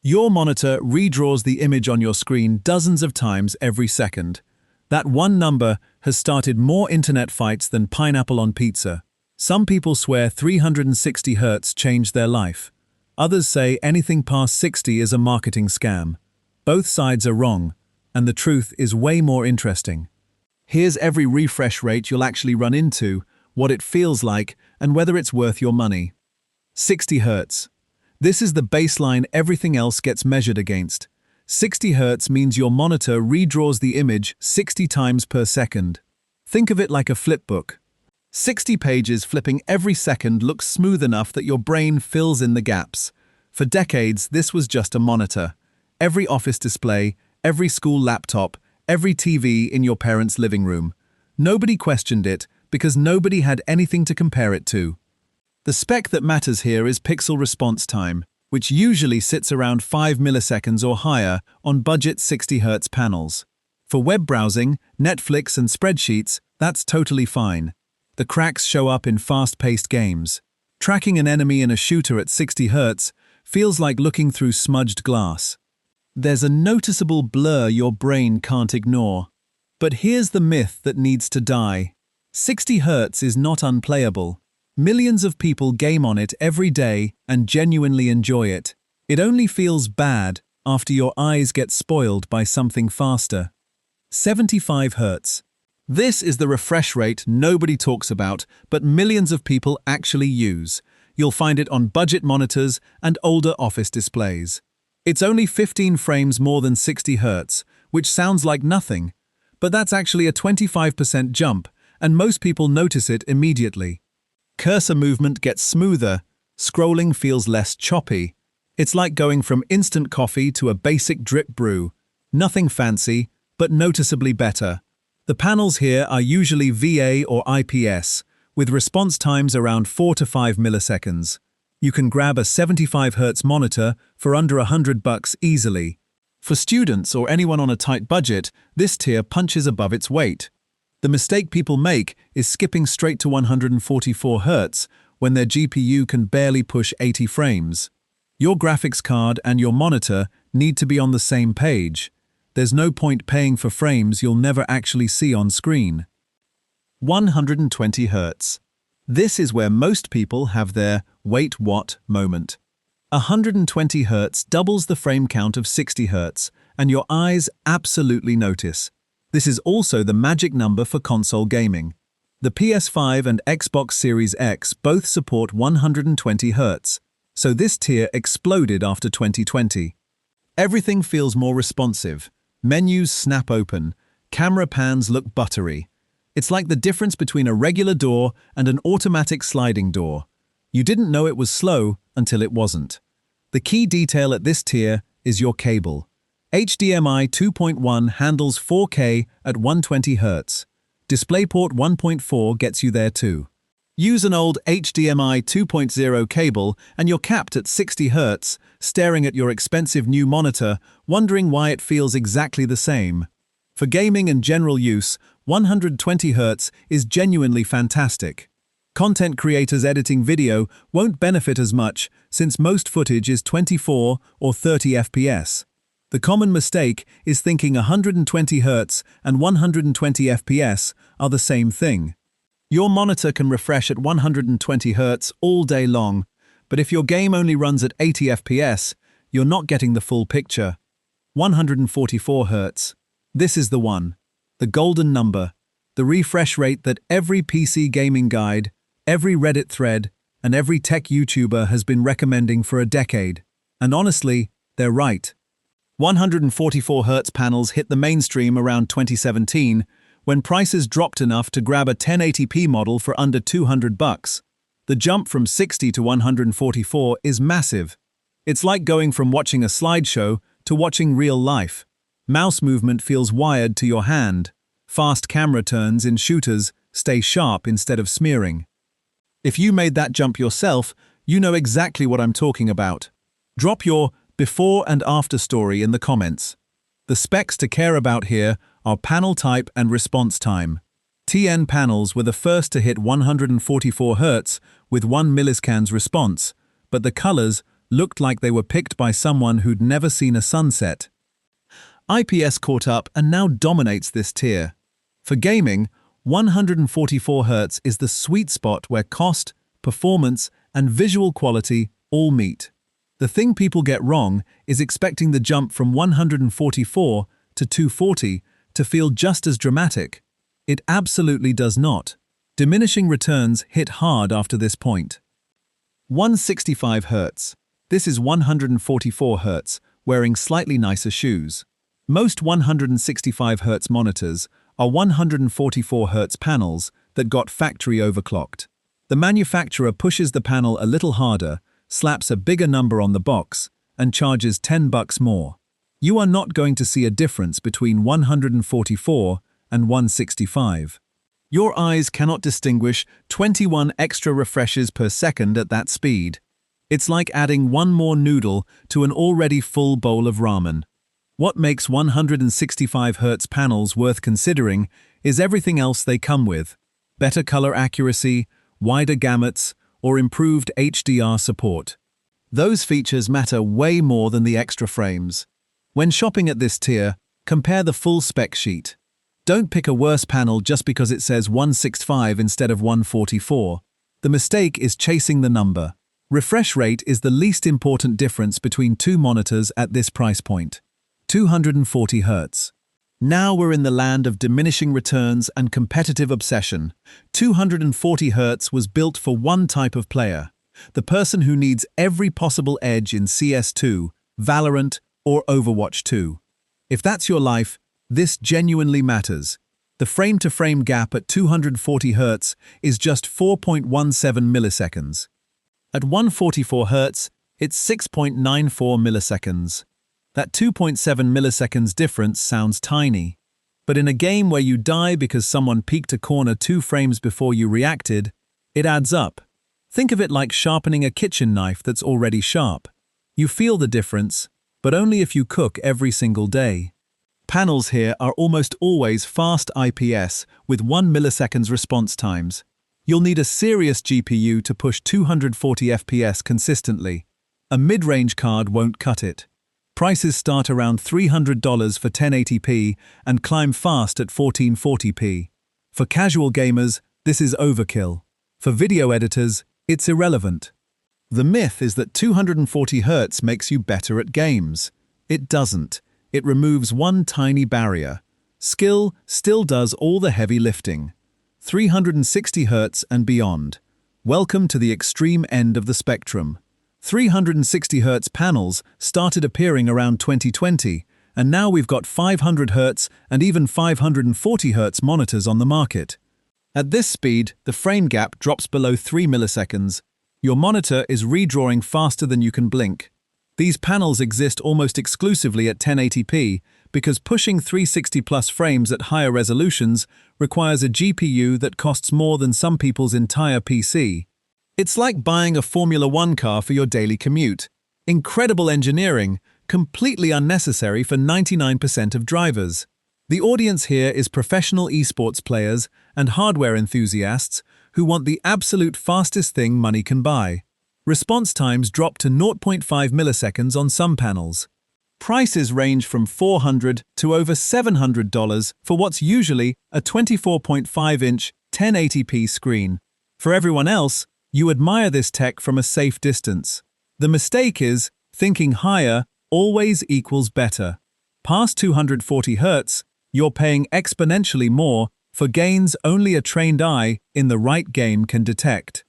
Your monitor redraws the image on your screen dozens of times every second. That one number has started more internet fights than pineapple on pizza. Some people swear 360 Hz changed their life. Others say anything past 60 is a marketing scam. Both sides are wrong, and the truth is way more interesting. Here's every refresh rate you'll actually run into, what it feels like, and whether it's worth your money. 60 Hz. This is the baseline everything else gets measured against. 60 Hz means your monitor redraws the image 60 times per second. Think of it like a flipbook. 60 pages flipping every second looks smooth enough that your brain fills in the gaps. For decades, this was just a monitor. Every office display, every school laptop, every TV in your parents' living room. Nobody questioned it because nobody had anything to compare it to. The spec that matters here is pixel response time, which usually sits around 5 milliseconds or higher on budget 60 Hz panels. For web browsing, Netflix and spreadsheets, that's totally fine. The cracks show up in fast-paced games. Tracking an enemy in a shooter at 60 Hz feels like looking through smudged glass. There's a noticeable blur your brain can't ignore. But here's the myth that needs to die. 60 Hz is not unplayable. Millions of people game on it every day and genuinely enjoy it. It only feels bad after your eyes get spoiled by something faster. 75 Hz. This is the refresh rate nobody talks about, but millions of people actually use. You'll find it on budget monitors and older office displays. It's only 15 frames more than 60 Hz, which sounds like nothing, but that's actually a 25% jump, and most people notice it immediately. Cursor movement gets smoother, scrolling feels less choppy. It's like going from instant coffee to a basic drip brew. Nothing fancy, but noticeably better. The panels here are usually VA or IPS, with response times around 4 to 5 milliseconds. You can grab a 75 Hz monitor for under $100 easily. For students or anyone on a tight budget, this tier punches above its weight. The mistake people make is skipping straight to 144 Hz when their GPU can barely push 80 frames. Your graphics card and your monitor need to be on the same page. There's no point paying for frames you'll never actually see on screen. 120 Hz. This is where most people have their "wait what" moment. 120 Hz doubles the frame count of 60 Hz, and your eyes absolutely notice. This is also the magic number for console gaming. The PS5 and Xbox Series X both support 120 Hz, so this tier exploded after 2020. Everything feels more responsive. Menus snap open. Camera pans look buttery. It's like the difference between a regular door and an automatic sliding door. You didn't know it was slow until it wasn't. The key detail at this tier is your cable. HDMI 2.1 handles 4K at 120 Hz. DisplayPort 1.4 gets you there too. Use an old HDMI 2.0 cable and you're capped at 60 Hz, staring at your expensive new monitor, wondering why it feels exactly the same. For gaming and general use, 120 Hz is genuinely fantastic. Content creators editing video won't benefit as much since most footage is 24 or 30 FPS. The common mistake is thinking 120 Hz and 120 FPS are the same thing. Your monitor can refresh at 120 Hz all day long, but if your game only runs at 80 FPS, you're not getting the full picture. 144 Hz. This is the one. The golden number. The refresh rate that every PC gaming guide, every Reddit thread, and every tech YouTuber has been recommending for a decade. And honestly, they're right. 144 Hz panels hit the mainstream around 2017, when prices dropped enough to grab a 1080p model for under $200. The jump from 60 to 144 is massive. It's like going from watching a slideshow to watching real life. Mouse movement feels wired to your hand. Fast camera turns in shooters stay sharp instead of smearing. If you made that jump yourself, you know exactly what I'm talking about. Drop your before and after story in the comments. The specs to care about here are panel type and response time. TN panels were the first to hit 144 Hz with 1 milliscans response, but the colors, Looked like they were picked by someone who'd never seen a sunset. IPS caught up and now dominates this tier. For gaming, 144 Hz is the sweet spot where cost, performance, and visual quality all meet. The thing people get wrong is expecting the jump from 144 to 240 to feel just as dramatic. It absolutely does not. Diminishing returns hit hard after this point. 165 Hz. This is 144 Hz, wearing slightly nicer shoes. Most 165 Hz monitors are 144 Hz panels that got factory overclocked. The manufacturer pushes the panel a little harder, slaps a bigger number on the box, and charges $10 more. You are not going to see a difference between 144 and 165. Your eyes cannot distinguish 21 extra refreshes per second at that speed. It's like adding one more noodle to an already full bowl of ramen. What makes 165 Hz panels worth considering is everything else they come with: better color accuracy, wider gamuts, or improved HDR support. Those features matter way more than the extra frames. When shopping at this tier, compare the full spec sheet. Don't pick a worse panel just because it says 165 instead of 144. The mistake is chasing the number. Refresh rate is the least important difference between two monitors at this price point. 240 Hz. Now we're in the land of diminishing returns and competitive obsession. 240 Hz was built for one type of player: the person who needs every possible edge in CS2, Valorant, or Overwatch 2. If that's your life, this genuinely matters. The frame-to-frame gap at 240 Hz is just 4.17 milliseconds. At 144 Hz, it's 6.94 milliseconds. That 2.7 milliseconds difference sounds tiny. But in a game where you die because someone peeked a corner 2 frames before you reacted, it adds up. Think of it like sharpening a kitchen knife that's already sharp. You feel the difference, but only if you cook every single day. Panels here are almost always fast IPS with 1 milliseconds response times. You'll need a serious GPU to push 240 FPS consistently. A mid-range card won't cut it. Prices start around $300 for 1080p and climb fast at 1440p. For casual gamers, this is overkill. For video editors, it's irrelevant. The myth is that 240 Hz makes you better at games. It doesn't. It removes one tiny barrier. Skill still does all the heavy lifting. 360 Hz and beyond. Welcome to the extreme end of the spectrum. 360 Hz panels started appearing around 2020, and now we've got 500 Hz and even 540 Hz monitors on the market. At this speed, the frame gap drops below 3 milliseconds. Your monitor is redrawing faster than you can blink. These panels exist almost exclusively at 1080p because pushing 360+ frames at higher resolutions requires a GPU that costs more than some people's entire PC. It's like buying a Formula One car for your daily commute. Incredible engineering, completely unnecessary for 99% of drivers. The audience here is professional esports players and hardware enthusiasts who want the absolute fastest thing money can buy. Response times drop to 0.5 milliseconds on some panels. Prices range from $400 to over $700 for what's usually a 24.5-inch 1080p screen. For everyone else, you admire this tech from a safe distance. The mistake is, thinking higher always equals better. Past 240 Hz, you're paying exponentially more for gains only a trained eye in the right game can detect.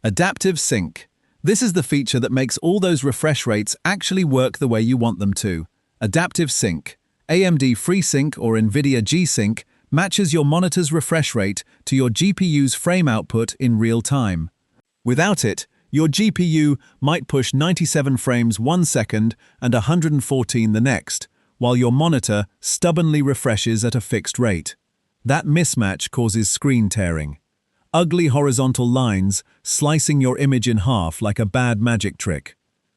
Adaptive Sync. This is the feature that makes all those refresh rates actually work the way you want them to. Adaptive Sync. AMD FreeSync or NVIDIA G-Sync matches your monitor's refresh rate to your GPU's frame output in real time. Without it, your GPU might push 97 frames one second and 114 the next, while your monitor stubbornly refreshes at a fixed rate. That mismatch causes screen tearing. Ugly horizontal lines slicing your image in half like a bad magic trick.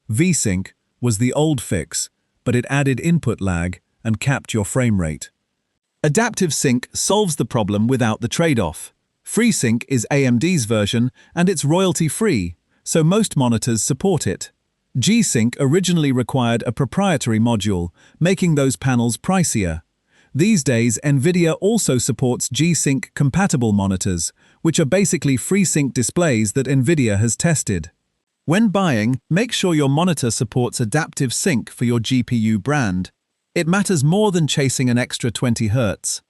V-Sync was the old fix, but it added input lag and capped your frame rate. Adaptive Sync solves the problem without the trade-off. FreeSync is AMD's version and it's royalty-free, so most monitors support it. G-Sync originally required a proprietary module, making those panels pricier. These days, NVIDIA also supports G-Sync compatible monitors, which are basically FreeSync displays that NVIDIA has tested. When buying, make sure your monitor supports adaptive sync for your GPU brand. It matters more than chasing an extra 20 Hz.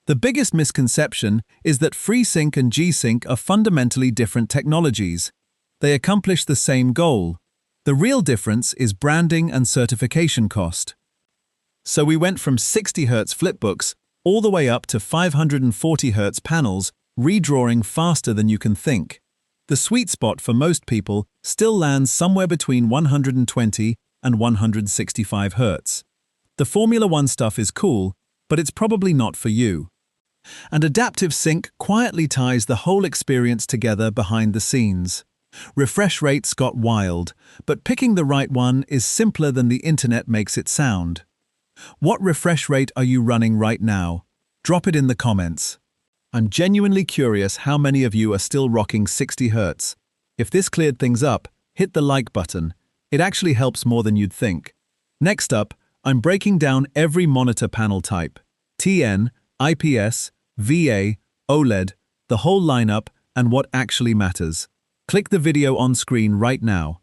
The biggest misconception is that FreeSync and G-Sync are fundamentally different technologies. They accomplish the same goal. The real difference is branding and certification cost. So we went from 60 Hz flipbooks all the way up to 540 Hz panels, redrawing faster than you can think. The sweet spot for most people still lands somewhere between 120 and 165 Hz. The Formula One stuff is cool, but it's probably not for you. And adaptive sync quietly ties the whole experience together behind the scenes. Refresh rates got wild, but picking the right one is simpler than the internet makes it sound. What refresh rate are you running right now? Drop it in the comments. I'm genuinely curious how many of you are still rocking 60 Hz. If this cleared things up, hit the like button. It actually helps more than you'd think. Next up, I'm breaking down every monitor panel type. TN, IPS, VA, OLED, the whole lineup, and what actually matters. Click the video on screen right now.